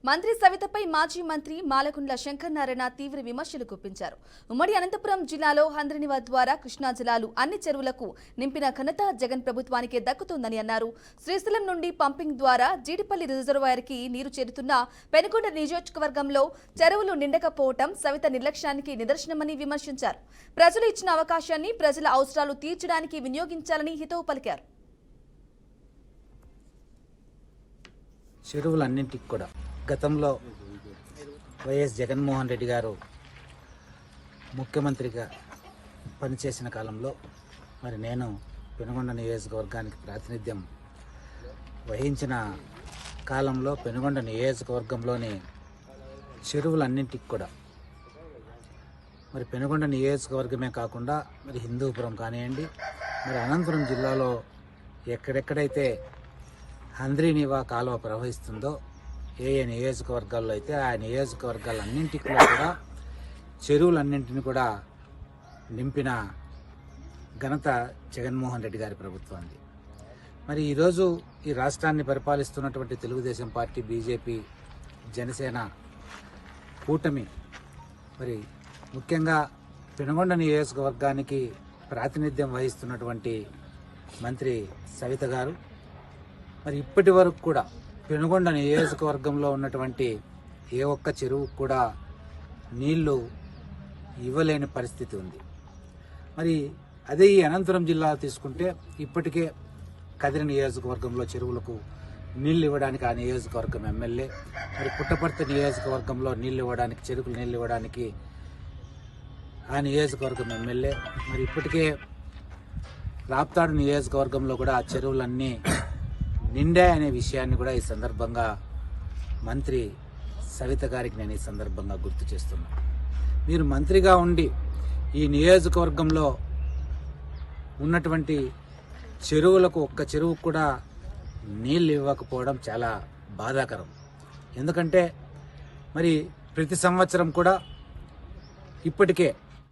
మంత్రి సవితపై మాజీ మంత్రి మాలగుండ్ల శంకరనారాయణ తీవ్ర విమర్శలు గుప్పించారు. ఉమ్మడి అనంతపురం జిల్లాలో హంద్రినివా ద్వారా కృష్ణా జలాలు అన్ని చెరువులకు నింపిన ఘనత జగన్ ప్రభుత్వానికే దక్కుతుందని అన్నారు. శ్రీశైలం నుండి పంపింగ్ ద్వారా జీడిపల్లి రిజర్వాయర్కి నీరు చేరుతున్న పెనుగొండ నియోజకవర్గంలో చెరువులు నిండకపోవటం సవిత నిర్లక్ష్యానికి నిదర్శనమని విమర్శించారు. ప్రజలు ఇచ్చిన అవకాశాన్ని ప్రజల అవసరాలు తీర్చడానికి వినియోగించాలని హితవు పలికారు. చెరువులన్నింటికి కూడా గతంలో వైఎస్ జగన్మోహన్ రెడ్డి గారు ముఖ్యమంత్రిగా పనిచేసిన కాలంలో మరి నేను పెనుగొండ నియోజకవర్గానికి ప్రాతినిధ్యం వహించిన కాలంలో పెనుగొండ నియోజకవర్గంలోని చెరువులన్నింటికి కూడా మరి పెనుగొండ నియోజకవర్గమే కాకుండా మరి హిందూపురం కానివ్వండి, మరి అనంతపురం జిల్లాలో ఎక్కడెక్కడైతే హంద్రినివా కాలువ ప్రవహిస్తుందో ఏ నియోజకవర్గాల్లో అయితే ఆ నియోజకవర్గాలన్నింటిలో కూడా చెరువులన్నింటినీ కూడా నింపిన ఘనత జగన్మోహన్ రెడ్డి గారి ప్రభుత్వాన్ని. మరి ఈరోజు ఈ రాష్ట్రాన్ని పరిపాలిస్తున్నటువంటి తెలుగుదేశం పార్టీ, బీజేపీ, జనసేన కూటమి మరి ముఖ్యంగా పెనుగొండ నియోజకవర్గానికి ప్రాతినిధ్యం వహిస్తున్నటువంటి మంత్రి సవిత గారు మరి ఇప్పటి వరకు కూడా పెనుగొండ నియోజకవర్గంలో ఉన్నటువంటి ఏ ఒక్క చెరువుకు కూడా నీళ్లు ఇవ్వలేని పరిస్థితి ఉంది. మరి అదే ఈ అనంతపురం జిల్లా తీసుకుంటే ఇప్పటికే కదిరి నియోజకవర్గంలో చెరువులకు నీళ్లు ఇవ్వడానికి ఆ నియోజకవర్గం ఎమ్మెల్యే, మరి పుట్టపర్తి నియోజకవర్గంలో నీళ్లు ఇవ్వడానికి, చెరువులు నీళ్లు ఇవ్వడానికి ఆ నియోజకవర్గం ఎమ్మెల్యే, మరి ఇప్పటికే రాప్తాడు నియోజకవర్గంలో కూడా ఆ చెరువులన్నీ నిండా అనే విషయాన్ని కూడా ఈ సందర్భంగా మంత్రి సవిత గారికి నేను ఈ సందర్భంగా గుర్తు చేస్తున్నా. మీరు మంత్రిగా ఉండి ఈ నియోజకవర్గంలో ఉన్నటువంటి చెరువులకు ఒక్క చెరువుకు కూడా నీళ్ళు ఇవ్వకపోవడం చాలా బాధాకరం. ఎందుకంటే మరి ప్రతి సంవత్సరం కూడా ఇప్పటికే